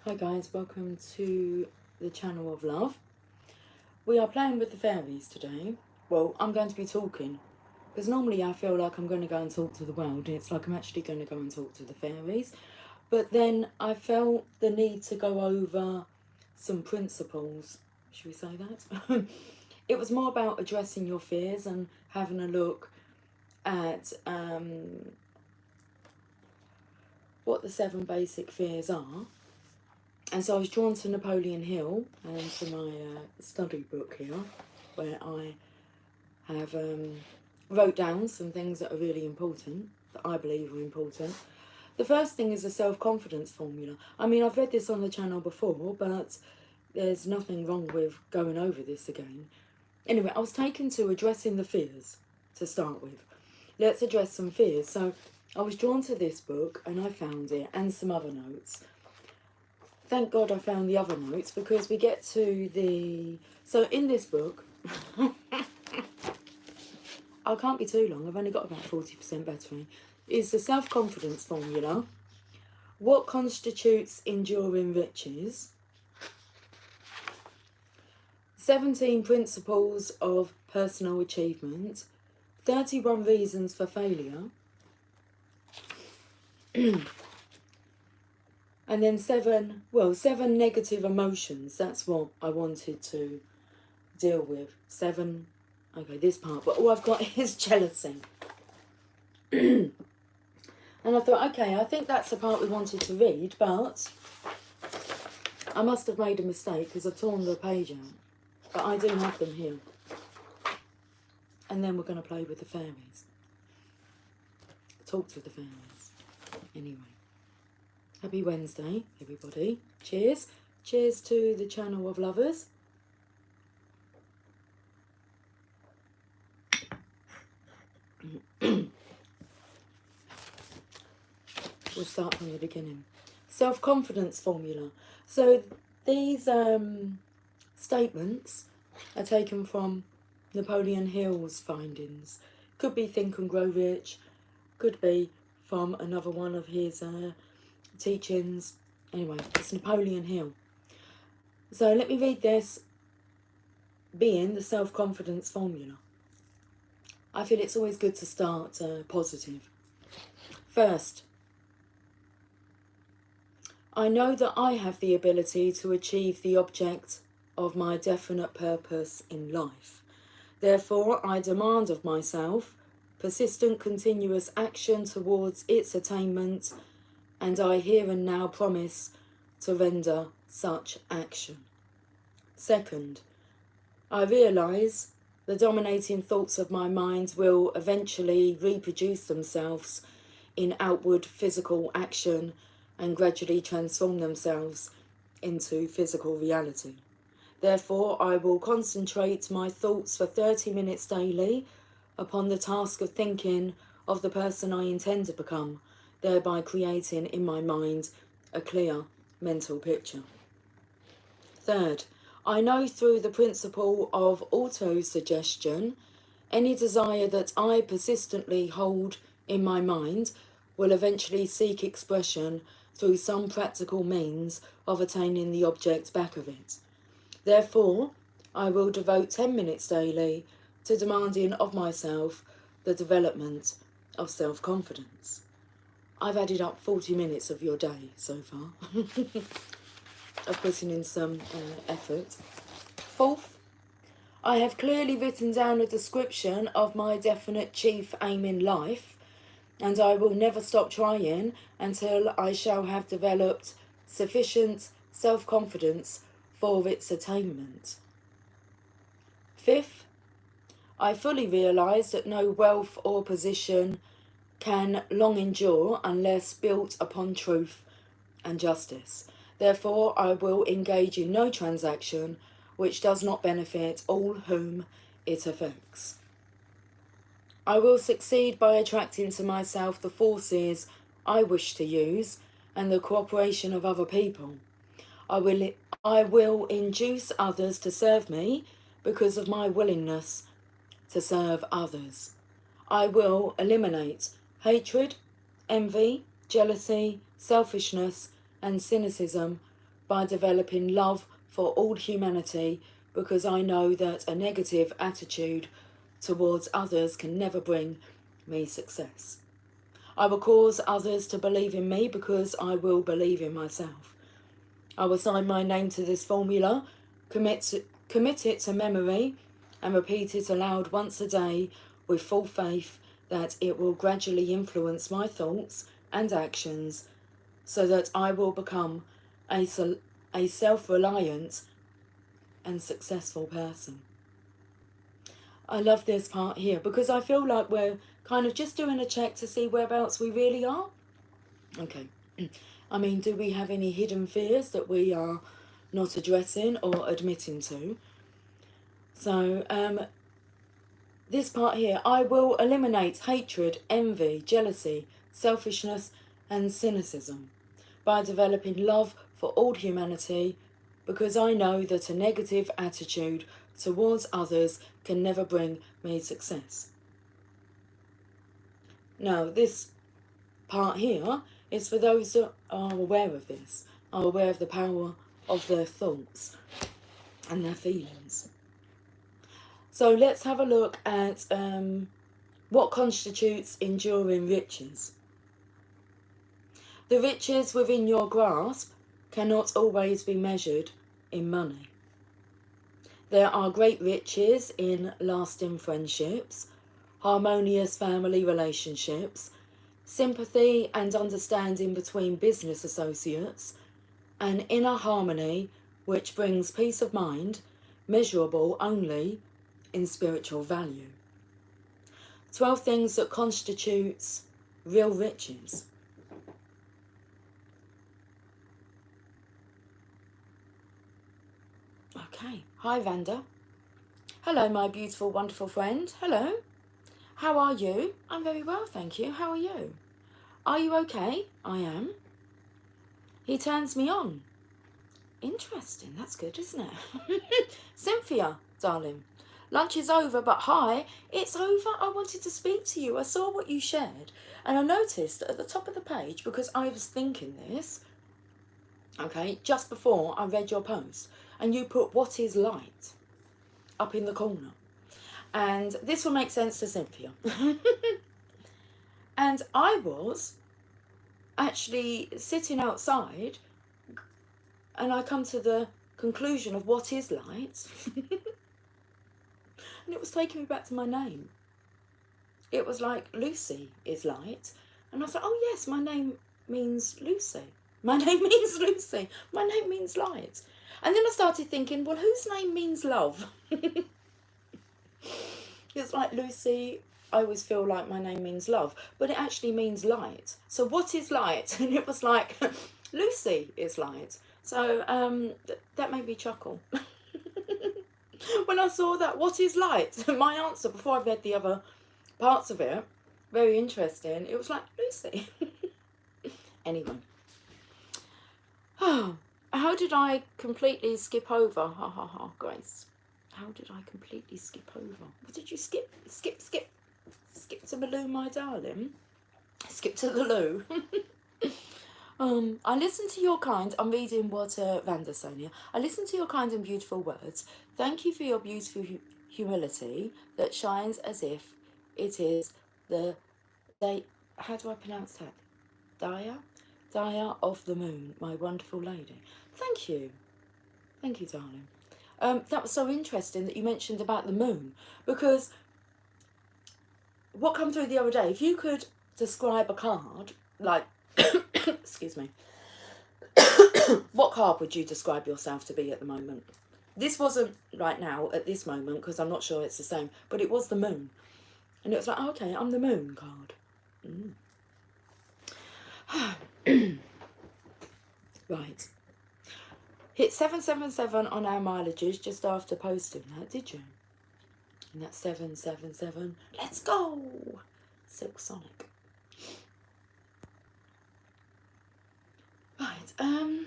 Hi guys, welcome to the channel of love. We are playing with the fairies today. Well, I'm going to be talking, because normally I feel like I'm going to go and talk to the world, and it's like I'm actually going to go and talk to the fairies. But then I felt the need to go over some principles. Should we say that? It was more about addressing your fears and having a look at what the 7 basic fears are. And so I was drawn to Napoleon Hill and to my study book here, where I have wrote down some things that are really important, that I believe are important. The first thing is the self-confidence formula. I mean, I've read this on the channel before, but there's nothing wrong with going over this again. Anyway, I was taken to addressing the fears to start with. Let's address some fears. So I was drawn to this book and I found it and some other notes. Thank God I found the other notes, because we get to the... So in this book, I can't be too long, I've only got about 40% battery, is the self-confidence formula, what constitutes enduring riches, 17 principles of personal achievement, 31 reasons for failure, and then 7 negative emotions. That's what I wanted to deal with. 7, okay, this part, but all I've got is jealousy. And I thought, okay, I think that's the part we wanted to read, but I must have made a mistake because I've torn the page out. But I do have them here. And then we're going to play with the fairies. Talk to the fairies. Anyway. Happy Wednesday, everybody. Cheers. Cheers to the channel of lovers. We'll start from the beginning. Self-confidence formula. So these statements are taken from Napoleon Hill's findings. Could be Think and Grow Rich. Could be from another one of his teachings. Anyway, it's Napoleon Hill. So let me read this, being the self-confidence formula. I feel it's always good to start positive. First, I know that I have the ability to achieve the object of my definite purpose in life. Therefore, I demand of myself persistent, continuous action towards its attainment, and I here and now promise to render such action. Second, I realise the dominating thoughts of my mind will eventually reproduce themselves in outward physical action and gradually transform themselves into physical reality. Therefore, I will concentrate my thoughts for 30 minutes daily upon the task of thinking of the person I intend to become, thereby creating in my mind a clear mental picture. Third, I know through the principle of auto-suggestion, any desire that I persistently hold in my mind will eventually seek expression through some practical means of attaining the object back of it. Therefore, I will devote 10 minutes daily to demanding of myself the development of self-confidence. I've added up 40 minutes of your day so far. of putting in some effort. Fourth, I have clearly written down a description of my definite chief aim in life, and I will never stop trying until I shall have developed sufficient self-confidence for its attainment. Fifth, I fully realise that no wealth or position can long endure unless built upon truth and justice. Therefore, I will engage in no transaction which does not benefit all whom it affects. I will succeed by attracting to myself the forces I wish to use and the cooperation of other people. I will induce others to serve me because of my willingness to serve others. I will eliminate hatred, envy, jealousy, selfishness, and cynicism by developing love for all humanity, because I know that a negative attitude towards others can never bring me success. I will cause others to believe in me because I will believe in myself. I will sign my name to this formula, commit it to memory, and repeat it aloud once a day with full faith that it will gradually influence my thoughts and actions so that I will become a self-reliant and successful person. I love this part here because I feel like we're kind of just doing a check to see whereabouts we really are. Okay. I mean, do we have any hidden fears that we are not addressing or admitting to? So, this part here, I will eliminate hatred, envy, jealousy, selfishness, and cynicism by developing love for all humanity, because I know that a negative attitude towards others can never bring me success. Now, this part here is for those that are aware of this, are aware of the power of their thoughts and their feelings. So let's have a look at what constitutes enduring riches. The riches within your grasp cannot always be measured in money. There are great riches in lasting friendships, harmonious family relationships, sympathy and understanding between business associates, and inner harmony which brings peace of mind, measurable only in spiritual value. 12 things that constitutes real riches. Okay, hi Vanda. Hello my beautiful, wonderful friend. Hello. How are you? I'm very well, thank you. How are you? Are you okay? I am. He turns me on. Interesting, that's good, isn't it? Cynthia, darling. Lunch is over, but hi, it's over. I wanted to speak to you. I saw what you shared, and I noticed that at the top of the page, because I was thinking this, okay, just before I read your post, and you put "what is light" up in the corner. And this will make sense to Cynthia. And I was actually sitting outside, and I come to the conclusion of what is light. And it was taking me back to my name. It was like, Lucy is light. And I was like, oh yes, my name means Lucy. My name means Lucy. My name means light. And then I started thinking, well, whose name means love? It's like Lucy, I always feel like my name means love, but it actually means light. So what is light? And it was like, Lucy is light. So that made me chuckle. When I saw that, what is light? My answer, before I read the other parts of it, very interesting, it was like, Lucy. Anyway. How did I completely skip over? Ha ha ha, Grace. How did I completely skip over? What did you skip? Skip to the loo, my darling. Skip to the loo. I listen to your kind, I'm reading what Vanda's saying here. I listen to your kind and beautiful words. Thank you for your beautiful humility that shines as if it is the day, how do I pronounce that? Dia of the moon, my wonderful lady. Thank you, darling. That was so interesting that you mentioned about the moon, because what came through the other day, if you could describe a card, like, excuse me, what card would you describe yourself to be at the moment? This wasn't right now, at this moment, because I'm not sure it's the same, but it was the moon. And it was like, oh, okay, I'm the moon card. Right. Hit 777 on our mileages just after posting that, did you? And that's 777. Let's go! Silk Sonic. Right,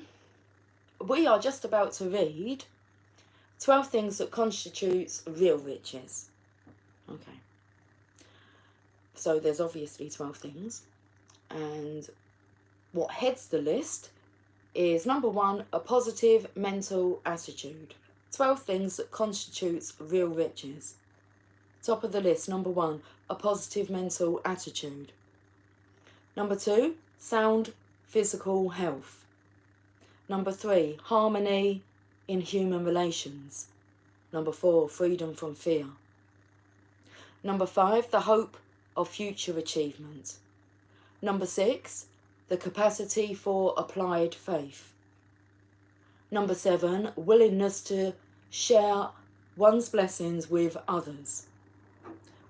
we are just about to read 12 things that constitutes real riches. Okay. So there's obviously 12 things. And what heads the list is number 1, a positive mental attitude. 12 things that constitutes real riches. Top of the list, number 1, a positive mental attitude. Number 2, sound physical health. Number 3, harmony in human relations. Number 4, freedom from fear. Number 5, the hope of future achievement. Number 6, the capacity for applied faith. Number 7, willingness to share one's blessings with others.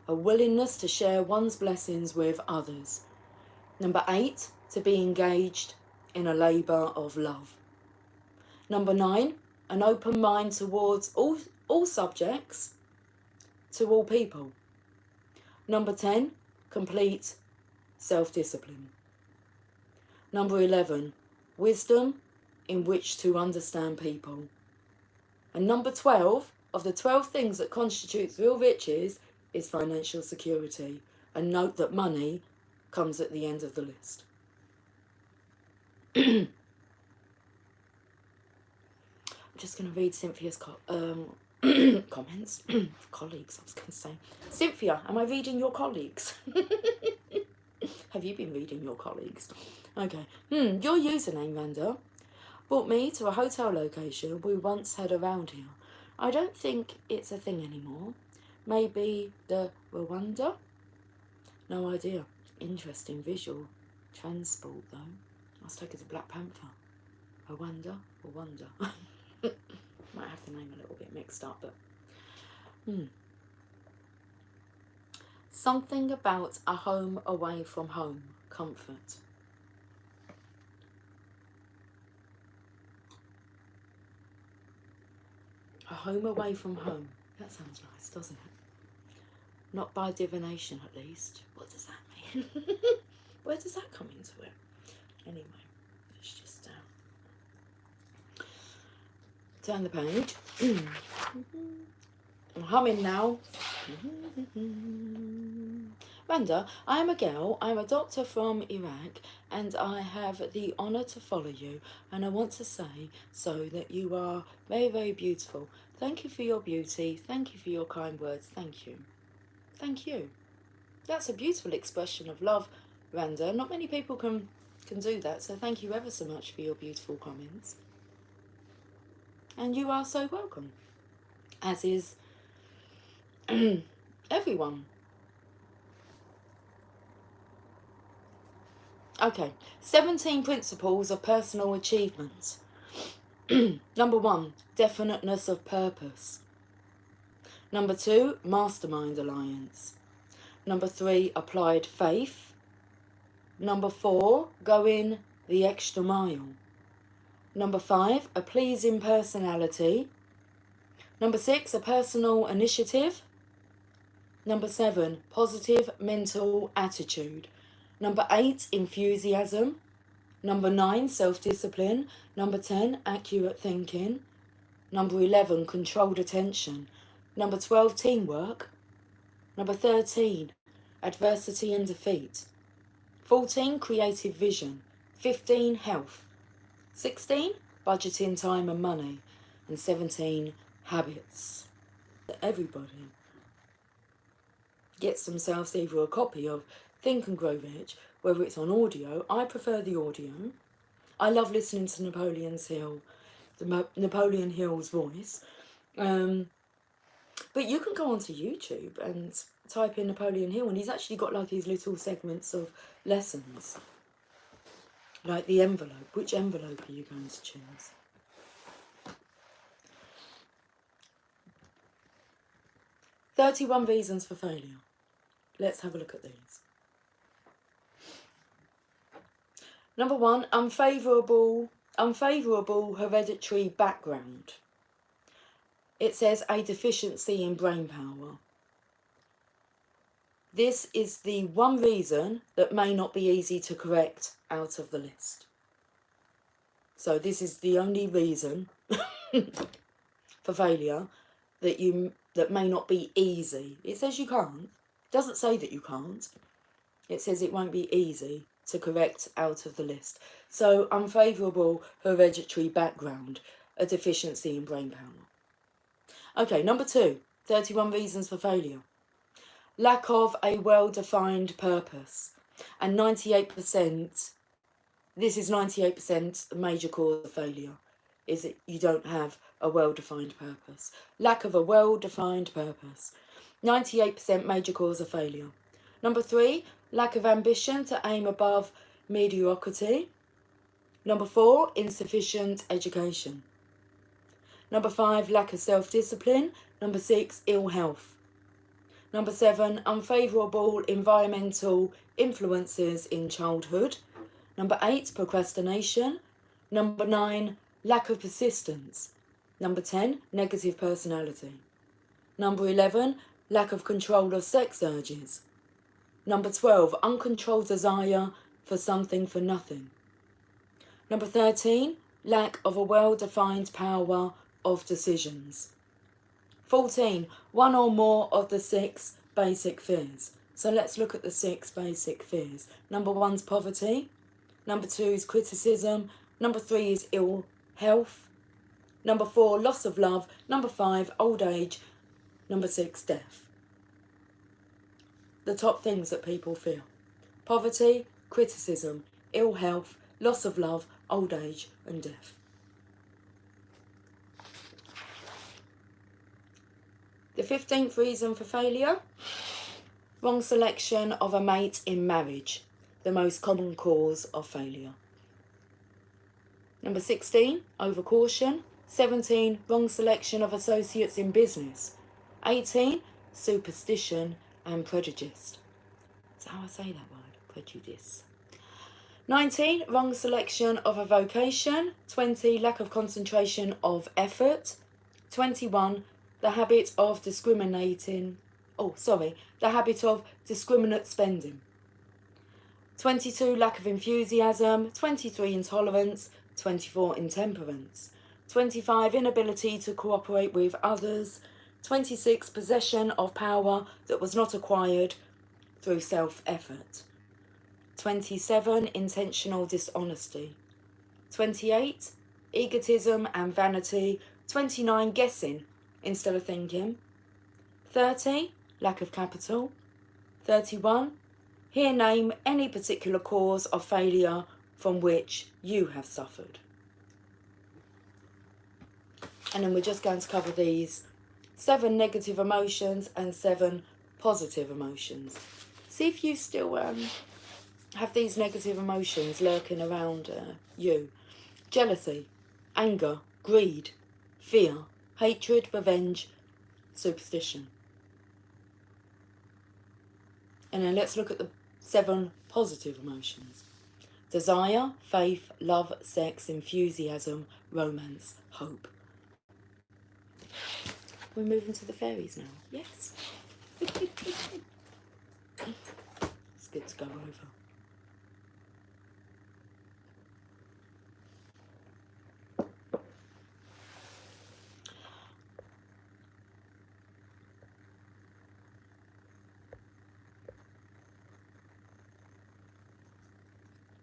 A willingness to share one's blessings with others. Number 8, to be engaged in a labour of love. Number 9, an open mind towards all subjects, to all people. Number 10, complete self-discipline. Number 11, wisdom in which to understand people. And number 12 of the 12 things that constitutes real riches is financial security. And note that money comes at the end of the list. I'm just going to read Cynthia's comments. Colleagues, I was going to say. Cynthia, am I reading your colleagues? Have you been reading your colleagues? Okay. Your username, Randa, brought me to a hotel location we once had around here. I don't think it's a thing anymore. Maybe the Rwanda? No idea. Interesting visual transport, though. I was taken to Black Panther. Rwanda? Might have the name a little bit mixed up, but... Something about a home away from home. Comfort. A home away from home. That sounds nice, doesn't it? Not by divination, at least. What does that mean? Where does that come into it? Anyway, let's just turn the page. I'm humming now. Randa, I am a girl, I am a doctor from Iraq, and I have the honour to follow you, and I want to say so that you are very, very beautiful. Thank you for your beauty, thank you for your kind words, thank you. Thank you. That's a beautiful expression of love, Randa. Not many people can do that, so thank you ever so much for your beautiful comments. And you are so welcome, as is everyone. Okay, 17 principles of personal achievement. Number 1, definiteness of purpose. Number 2, mastermind alliance. Number 3, applied faith. Number 4, going the extra mile. Number 5, a pleasing personality. Number 6, a personal initiative. Number 7, positive mental attitude. Number 8, enthusiasm. Number 9, self-discipline. Number 10, accurate thinking. Number 11, controlled attention. Number 12, teamwork. Number 13, adversity and defeat. 14, creative vision. 15, health. 16, budgeting time and money. And 17, habits. Everybody gets themselves either a copy of Think and Grow Rich, whether it's on audio. I prefer the audio. I love listening to Napoleon Hill's voice. But you can go onto YouTube and type in Napoleon Hill, and he's actually got like these little segments of lessons. Like the envelope. Which envelope are you going to choose? "31 Reasons for Failure." Let's have a look at these. Number 1, unfavourable hereditary background. It says a deficiency in brain power. This is the one reason that may not be easy to correct out of the list. So this is the only reason for failure that may not be easy. It says you can't. It doesn't say that you can't. It says it won't be easy to correct out of the list. So unfavourable hereditary background, a deficiency in brain power. Okay, number 2, 31 reasons for failure. Lack of a well-defined purpose. And 98%, this is 98% major cause of failure, is that you don't have a well-defined purpose. Lack of a well-defined purpose. 98% major cause of failure. Number 3, lack of ambition to aim above mediocrity. Number 4, insufficient education. Number 5, lack of self-discipline. Number 6, ill health. Number 7, unfavourable environmental influences in childhood. Number 8, procrastination. Number 9, lack of persistence. Number 10, negative personality. Number 11, lack of control of sex urges. Number 12, uncontrolled desire for something for nothing. Number 13, lack of a well-defined power of decisions. 14, one or more of the 6 basic fears. So let's look at the 6 basic fears. Number 1's poverty. Number 2 is criticism. Number 3 is ill health. Number 4, loss of love. Number 5, old age. Number 6, death. The top things that people fear: poverty, criticism, ill health, loss of love, old age and death. The 15th reason for failure: wrong selection of a mate in marriage, the most common cause of failure. Number 16, overcaution. 17, wrong selection of associates in business. 18, superstition and prejudice. That's how I say that word, prejudice. 19, wrong selection of a vocation. 20, lack of concentration of effort. 21, the habit of discriminate spending. 22, lack of enthusiasm. 23, intolerance. 24, intemperance. 25, inability to cooperate with others. 26, possession of power that was not acquired through self-effort. 27, intentional dishonesty. 28, egotism and vanity. 29, guessing instead of thinking. 30, lack of capital. 31, here name any particular cause of failure from which you have suffered. And then we're just going to cover these 7 negative emotions and 7 positive emotions. See if you still have these negative emotions lurking around you. Jealousy, anger, greed, fear, hatred, revenge, superstition. And then let's look at the 7 positive emotions: desire, faith, love, sex, enthusiasm, romance, hope. We're moving to the fairies now. Yes. It's good to go over.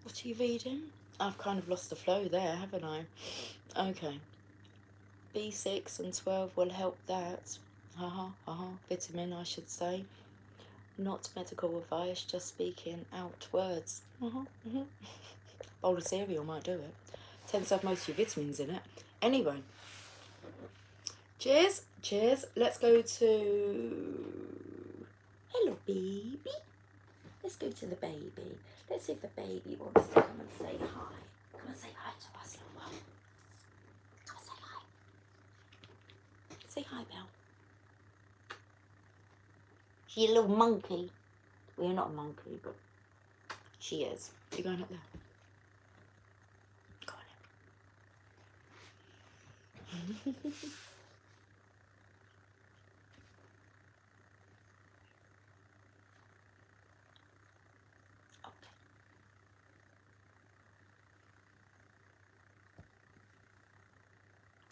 What are you reading? I've kind of lost the flow there, haven't I? Okay. B6 and 12 will help that. Vitamin, I should say. Not medical advice, just speaking out words. Bowl of cereal might do it. Tends to have most of your vitamins in it. Anyway. Cheers. Cheers. Let's go to... Hello, baby. Let's go to the baby. Let's see if the baby wants to come and say hi. Come and say hi to us, little one. Come and say hi. Say hi, Belle. She's a little monkey. Well, you're not a monkey, but she is. You're going up there. Go on in.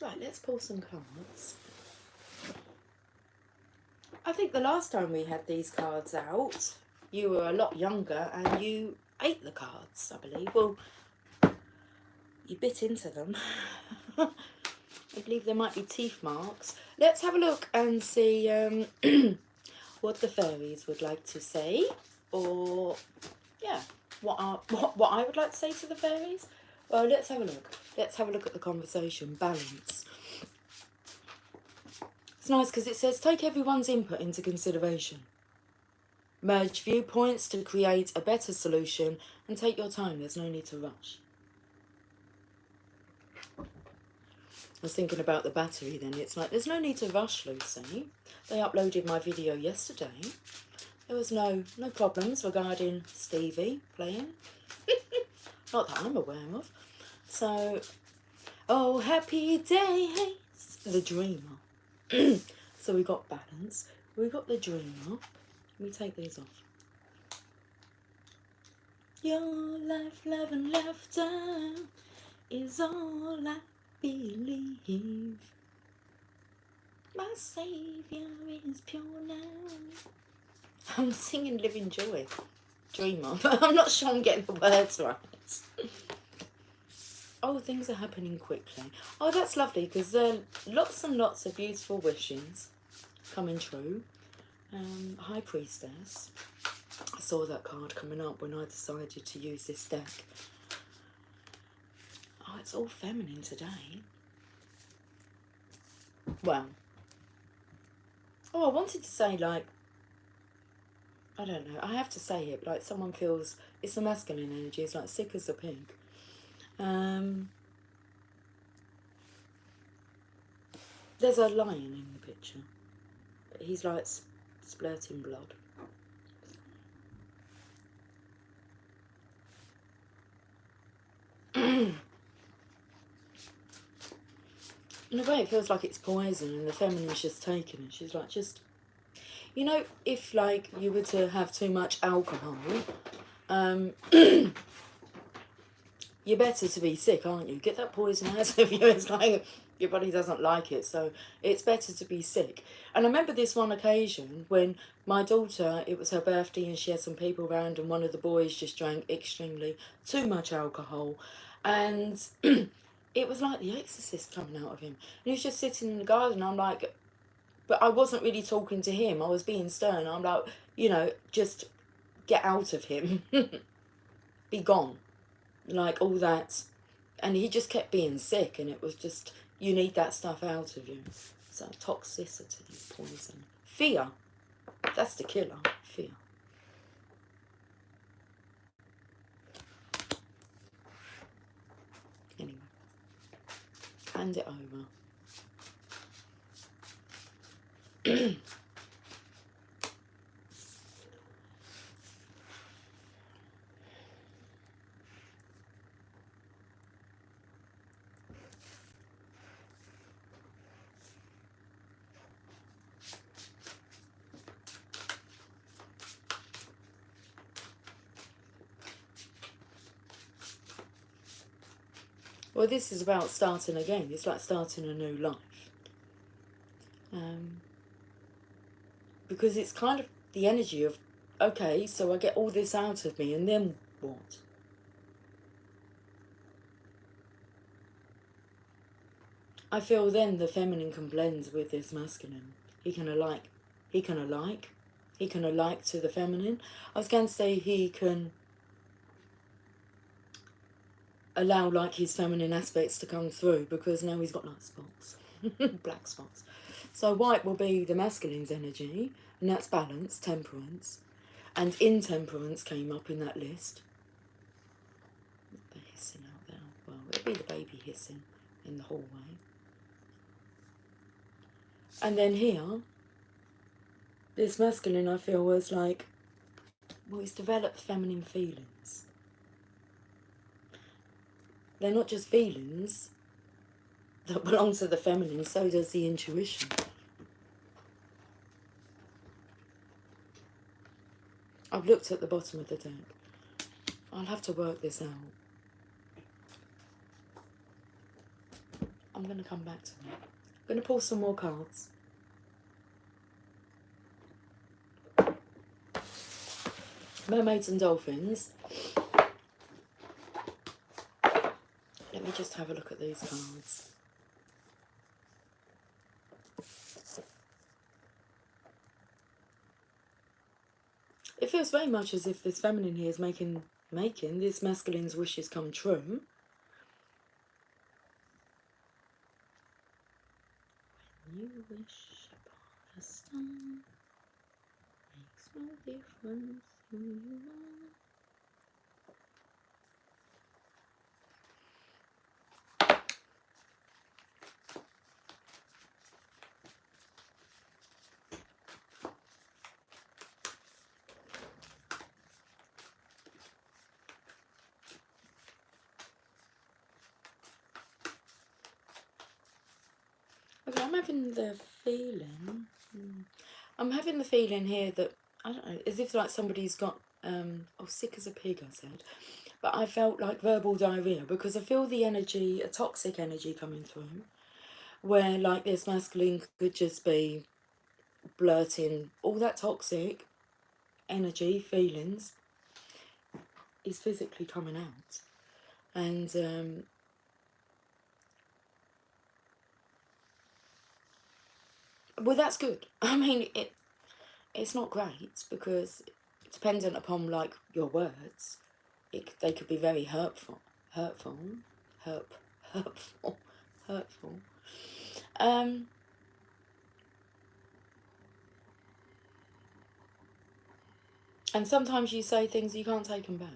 Right, let's pull some cards. I think the last time we had these cards out, you were a lot younger and you ate the cards, I believe. Well, you bit into them. I believe there might be teeth marks. Let's have a look and see what the fairies would like to say, or yeah, what I would like to say to the fairies. Well, let's have a look. Let's have a look at the conversation. Balance. It's nice because it says take everyone's input into consideration. Merge viewpoints to create a better solution, and take your time. There's no need to rush. I was thinking about the battery then. It's like, there's no need to rush, Lucy. They uploaded my video yesterday. There was no problems regarding Stevie playing. Not that I'm aware of. So, oh, happy days, the dreamer. So we got balance. We got the dreamer. Let me take these off. Your life, love and laughter is all I believe. My saviour is pure love. I'm singing Living Joy, Dreamer, but I'm not sure I'm getting the words right. Oh, things are happening quickly. Oh, that's lovely, because there are lots and lots of beautiful wishes coming true. High Priestess. I saw that card coming up when I decided to use this deck. Oh, it's all feminine today. Well, oh, I wanted to say, like, I don't know, I have to say it, like someone feels, it's the masculine energy, it's like sick as a pig. There's a lion in the picture, but he's like splurting blood. In a way it feels like it's poison and the feminine's just taking it. She's like, just, you know, if like you were to have too much alcohol, you're better to be sick, aren't you? Get that poison out of you. It's like your body doesn't like it, so it's better to be sick. And I remember this one occasion when my daughter, it was her birthday and she had some people around, and one of the boys just drank extremely too much alcohol, and it was like the Exorcist coming out of him. And he was just sitting in the garden. I'm like, but I wasn't really talking to him, I was being stern. I'm like, you know, just get out of him. Be gone. Like all that, and he just kept being sick, and it was just, you need that stuff out of you. So toxicity, poison, fear, that's the killer. Fear. Anyway, hand it over. Well, this is about starting again. It's like starting a new life. Because it's kind of the energy of, okay, so I get all this out of me, and then what? I feel then the feminine can blend with this masculine. He can alike to the feminine. I was going to say he can allow like his feminine aspects to come through, because now he's got like spots, black spots. So white will be the masculine's energy, and that's balance, temperance. And intemperance came up in that list. The hissing out there. Well, it'll be the baby hissing in the hallway. And then here, this masculine, I feel, was like, well, he's developed feminine feelings. They're not just feelings that belong to the feminine, so does the intuition. I've looked at the bottom of the deck. I'll have to work this out. I'm going to come back to it. I'm going to pull some more cards. Mermaids and dolphins. Let me just have a look at these cards. It feels very much as if this feminine here is making this masculine's wishes come true. When you wish upon a star, makes no difference who you are. Okay, I'm having the feeling. I'm having the feeling here that, I don't know, as if like somebody's got, sick as a pig, I said. But I felt like verbal diarrhea because I feel the energy, a toxic energy coming through, where like this masculine could just be blurting all that toxic energy, feelings, is physically coming out. And well, that's good. I mean, it's not great because it's dependent upon like your words. They could be very hurtful. And sometimes you say things you can't take them back.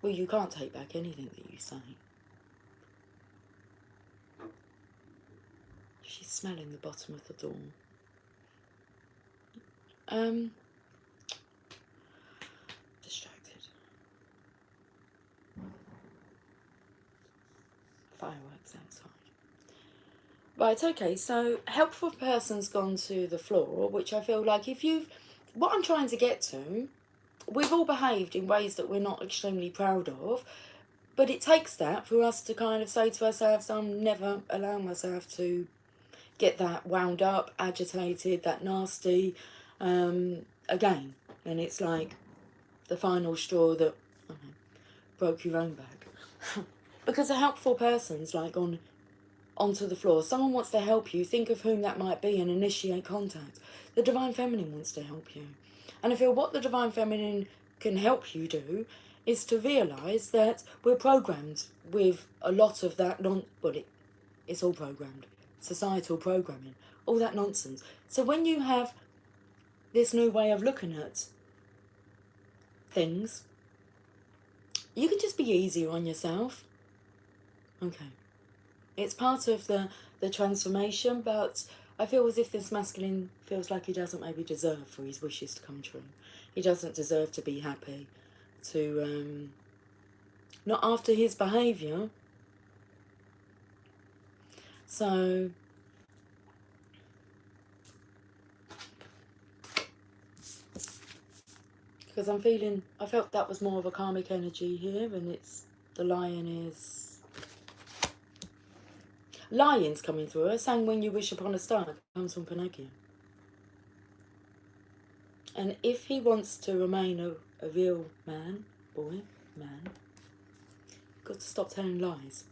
Well, you can't take back anything that you say. She's smelling the bottom of the door. Distracted. Fireworks outside. Right, okay, so helpful person's gone to the floor, which I feel like what I'm trying to get to, we've all behaved in ways that we're not extremely proud of, but it takes that for us to kind of say to ourselves, I'm never allowing myself to get that wound up, agitated, that nasty, again. And it's like the final straw that broke your own back. Because a helpful person's like onto the floor. Someone wants to help you. Think of whom that might be and initiate contact. The Divine Feminine wants to help you. And I feel what the Divine Feminine can help you do is to realise that we're programmed with a lot of that it's all programmed. Societal programming. All that nonsense. So when you have this new way of looking at things, you can just be easier on yourself. Okay. It's part of the transformation, but I feel as if this masculine feels like he doesn't maybe deserve for his wishes to come true. He doesn't deserve to be happy, not after his behaviour. So, because I felt that was more of a karmic energy here, and the lion's coming through. I sang When You Wish Upon a Star, it comes from Pinocchio. And if he wants to remain a real man, you've got to stop telling lies.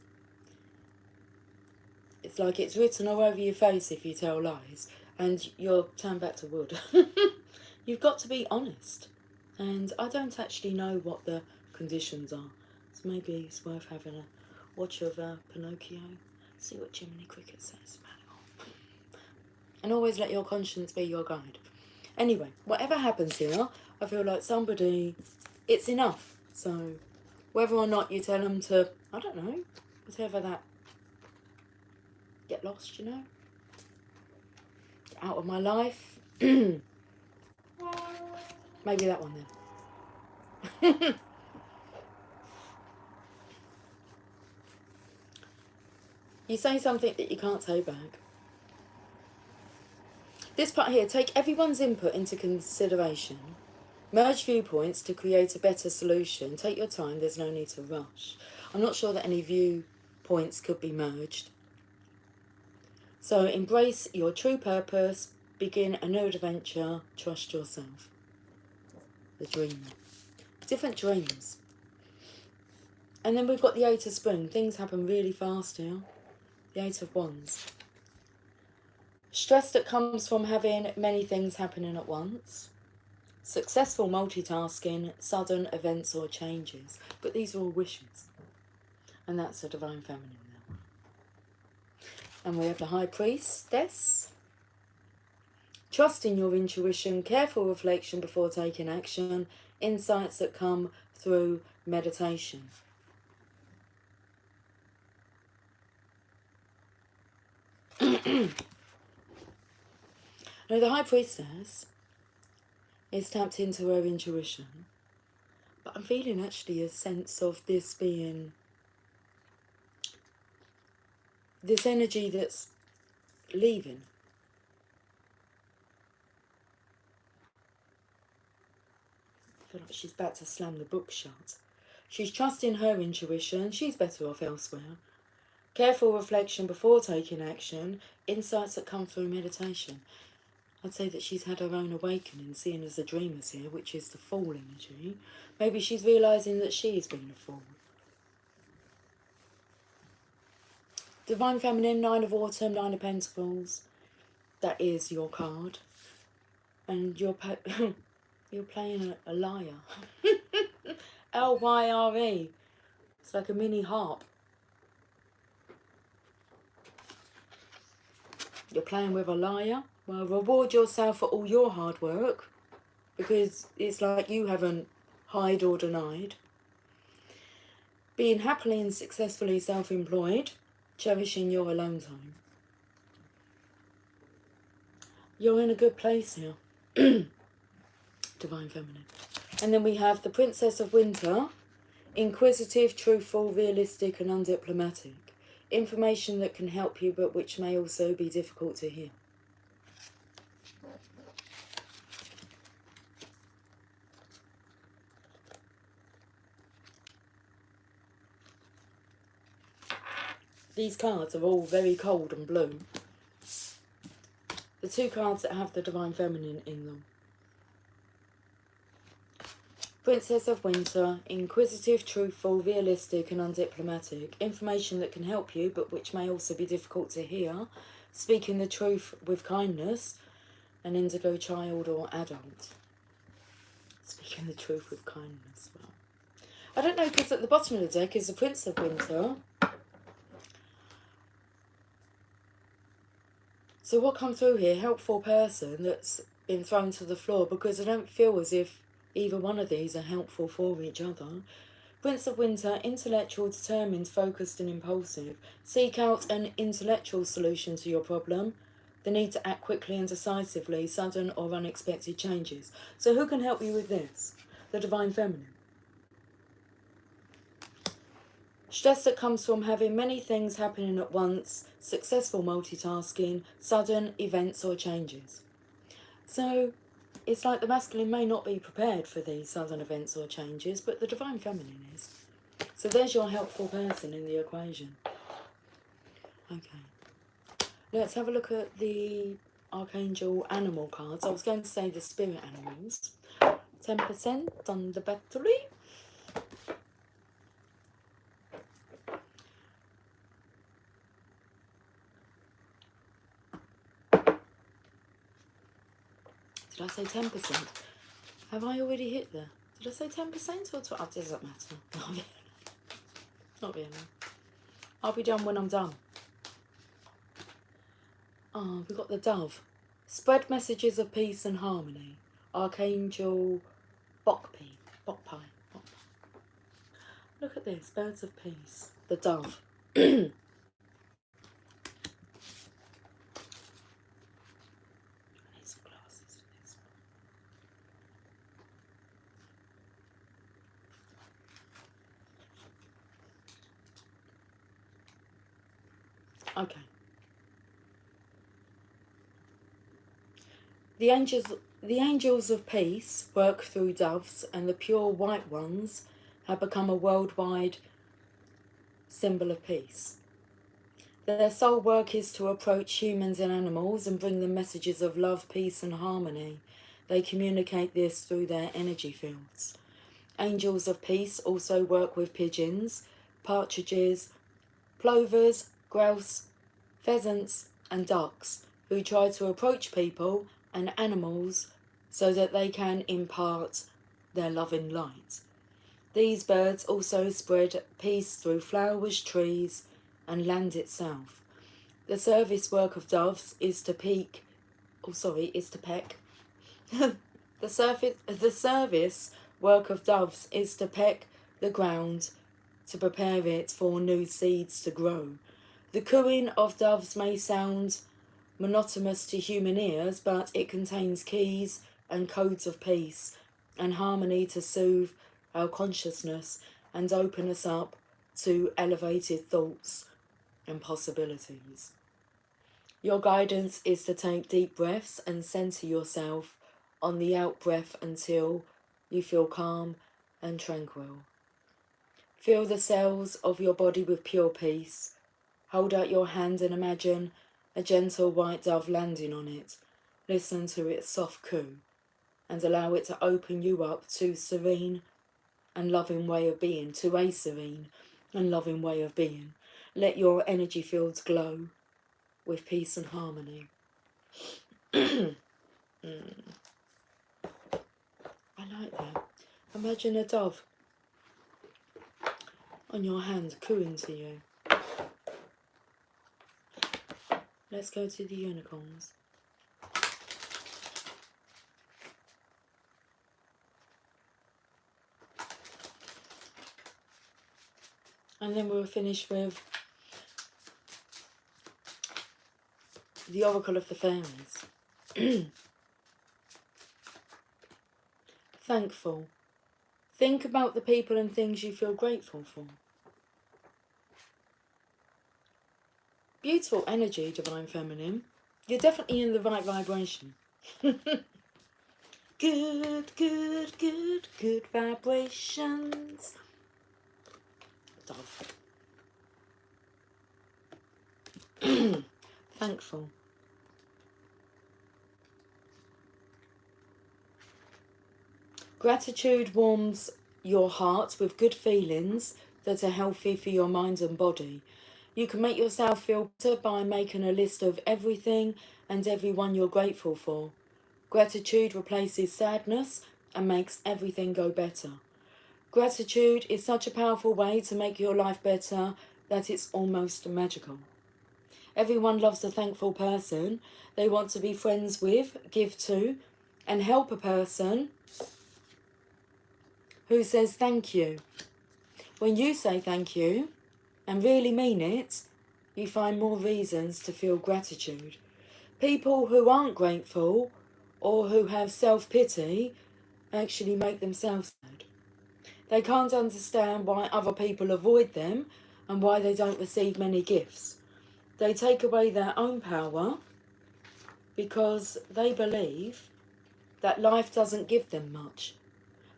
It's like it's written all over your face if you tell lies, and you're turned back to wood. You've got to be honest. And I don't actually know what the conditions are, so maybe it's worth having a watch of Pinocchio, see what Jiminy Cricket says about it. And always let your conscience be your guide. Anyway, whatever happens here, I feel like it's enough. So whether or not you tell them to, I don't know, whatever that, get lost, you know, get out of my life. Maybe that one then. You say something that you can't take back. This part here, take everyone's input into consideration. Merge viewpoints to create a better solution. Take your time, there's no need to rush. I'm not sure that any viewpoints could be merged. So embrace your true purpose, begin a new adventure, trust yourself. The dream. Different dreams. And then we've got the Eight of Spring. Things happen really fast here. The Eight of Wands. Stress that comes from having many things happening at once. Successful multitasking, sudden events or changes. But these are all wishes. And that's the Divine Feminine now. And we have the High Priestess. Trust in your intuition, careful reflection before taking action, insights that come through meditation. Now, the High Priestess is tapped into her intuition, but I'm feeling actually a sense of this being this energy that's leaving. I feel like she's about to slam the book shut. She's trusting her intuition. She's better off elsewhere. Careful reflection before taking action. Insights that come through meditation. I'd say that she's had her own awakening, seeing as the Dreamer's here, which is the Fool energy. Maybe she's realising that she's been the Fool. Divine Feminine, Nine of Autumn, Nine of Pentacles. That is your card. And you're playing a lyre. L-Y-R-E. It's like a mini harp. You're playing with a lyre. Well, reward yourself for all your hard work, because it's like you haven't hide or denied. Being happily and successfully self-employed, cherishing your alone time. You're in a good place here. Divine Feminine. And then we have the Princess of Winter, inquisitive, truthful, realistic and undiplomatic. Information that can help you but which may also be difficult to hear. These cards are all very cold and blue. The two cards that have the Divine Feminine in them. Princess of Winter, inquisitive, truthful, realistic and undiplomatic. Information that can help you but which may also be difficult to hear. Speaking the truth with kindness. An indigo child or adult. Speaking the truth with kindness. Well, I don't know, because at the bottom of the deck is the Prince of Winter. So what comes through here? Helpful person that's been thrown to the floor, because I don't feel as if either one of these are helpful for each other. Prince of Winter, intellectual, determined, focused and impulsive. Seek out an intellectual solution to your problem. The need to act quickly and decisively, sudden or unexpected changes. So who can help you with this? The Divine Feminine. Stress that comes from having many things happening at once, successful multitasking, sudden events or changes. So it's like the masculine may not be prepared for these sudden events or changes, but the Divine Feminine is. So there's your helpful person in the equation. Okay. Let's have a look at the Archangel Animal cards. I was going to say the spirit animals. 10% on the battery. Did I say 10%? Have I already hit there? Did I say 10% or 12? Oh, it doesn't matter. Not really. I'll be done when I'm done. Oh, we've got the Dove. Spread messages of peace and harmony. Archangel Bokpi. Bokpi. Look at this. Birds of peace. The Dove. Okay. The angels of peace work through doves, and the pure white ones have become a worldwide symbol of peace. Their sole work is to approach humans and animals and bring them messages of love, peace and harmony. They communicate this through their energy fields. Angels of peace also work with pigeons, partridges, plovers, grouse, pheasants and ducks who try to approach people and animals so that they can impart their loving light. These birds also spread peace through flowers, trees and land itself. The service work of doves is to peck. The service work of doves is to peck the ground to prepare it for new seeds to grow. The cooing of doves may sound monotonous to human ears, but it contains keys and codes of peace and harmony to soothe our consciousness and open us up to elevated thoughts and possibilities. Your guidance is to take deep breaths and center yourself on the out breath until you feel calm and tranquil. Fill the cells of your body with pure peace. Hold out your hand and imagine a gentle white dove landing on it. Listen to its soft coo and allow it to open you up to serene and loving way of being, to a serene and loving way of being. Let your energy fields glow with peace and harmony. I like that. Imagine a dove on your hand cooing to you. Let's go to the unicorns. And then we'll finish with the Oracle of the Fairies. Thankful. Think about the people and things you feel grateful for. Beautiful energy, Divine Feminine. You're definitely in the right vibration. Good, good, good, good vibrations. Dove. Thankful. Gratitude warms your heart with good feelings that are healthy for your mind and body. You can make yourself feel better by making a list of everything and everyone you're grateful for. Gratitude replaces sadness and makes everything go better. Gratitude is such a powerful way to make your life better that it's almost magical. Everyone loves a thankful person. They want to be friends with, give to, and help a person who says thank you. When you say thank you and really mean it, you find more reasons to feel gratitude. People who aren't grateful or who have self-pity actually make themselves sad. They can't understand why other people avoid them and why they don't receive many gifts. They take away their own power because they believe that life doesn't give them much.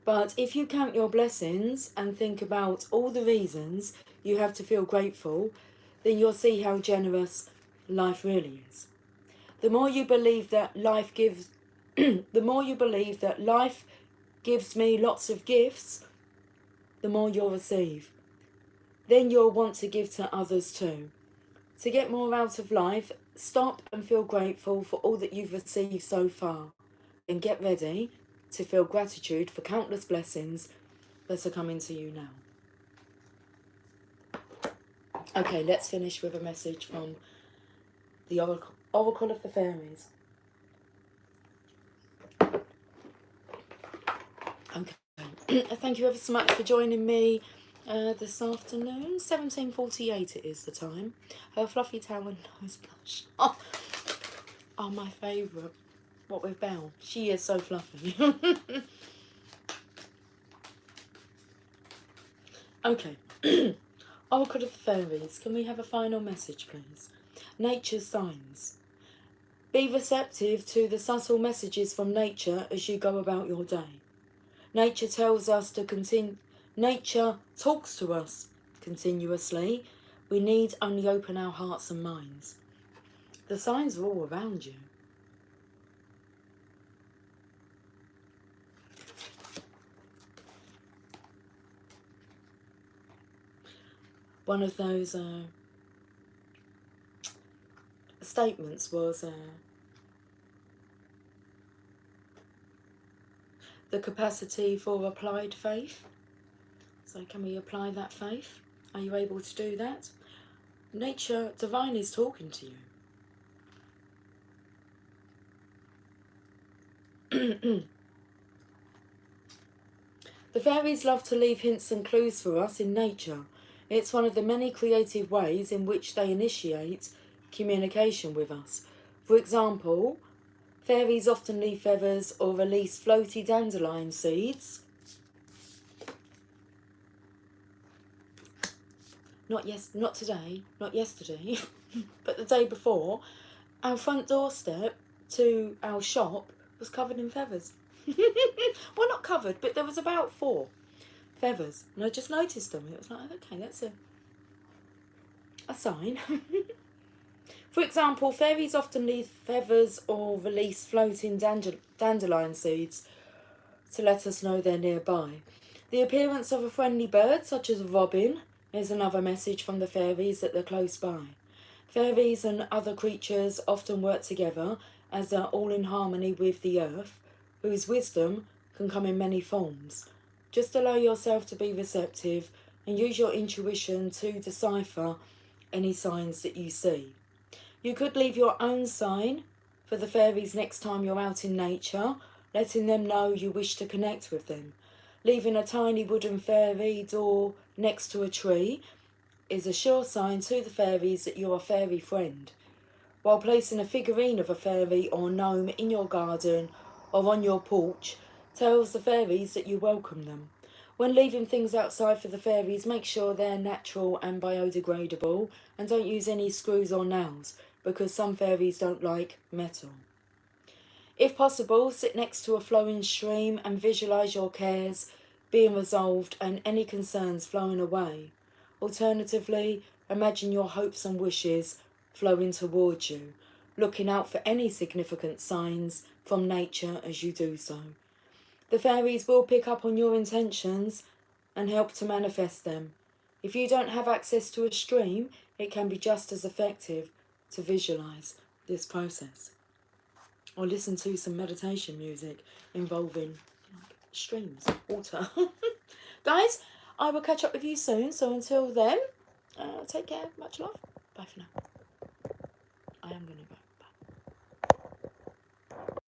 But if you count your blessings and think about all the reasons you have to feel grateful, then you'll see how generous life really is. The more you believe that life gives, the more you believe that life gives me lots of gifts, the more you'll receive. Then you'll want to give to others too. To get more out of life, stop and feel grateful for all that you've received so far. And get ready to feel gratitude for countless blessings that are coming to you now. Okay, let's finish with a message from the Oracle of the Fairies. Okay, thank you ever so much for joining me this afternoon. 17:48 it is the time. Her Fluffy Tower Nose Blush. Oh, my favourite. What with Belle. She is so fluffy. Okay. Oracle of the Fairies, can we have a final message, please? Nature's signs. Be receptive to the subtle messages from nature as you go about your day. Nature tells us to continue. Nature talks to us continuously. We need only open our hearts and minds. The signs are all around you. one of those statements was the capacity for applied faith. So can we apply that faith? Are you able to do that? Nature, divine is talking to you. The fairies love to leave hints and clues for us in nature. It's one of the many creative ways in which they initiate communication with us. For example, fairies often leave feathers or release floaty dandelion seeds. Not today, not yesterday, but the day before, our front doorstep to our shop was covered in feathers. Well, not covered, but there was about 4 feathers, and I just noticed them. It was like, okay, that's a sign. For example, fairies often leave feathers or release floating dandelion seeds to let us know they're nearby. The appearance of a friendly bird, such as a robin, is another message from the fairies that they're close by. Fairies and other creatures often work together as they're all in harmony with the earth, whose wisdom can come in many forms. Just allow yourself to be receptive and use your intuition to decipher any signs that you see. You could leave your own sign for the fairies next time you're out in nature, letting them know you wish to connect with them. Leaving a tiny wooden fairy door next to a tree is a sure sign to the fairies that you're a fairy friend. While placing a figurine of a fairy or gnome in your garden or on your porch tells the fairies that you welcome them. When leaving things outside for the fairies, make sure they're natural and biodegradable, and don't use any screws or nails, because some fairies don't like metal. If possible, sit next to a flowing stream and visualise your cares being resolved and any concerns flowing away. Alternatively, imagine your hopes and wishes flowing towards you, looking out for any significant signs from nature as you do so. The fairies will pick up on your intentions and help to manifest them. If you don't have access to a stream, it can be just as effective to visualise this process. Or listen to some meditation music involving streams, water. Guys, I will catch up with you soon. So until then, take care. Much love. Bye for now. I am going to go.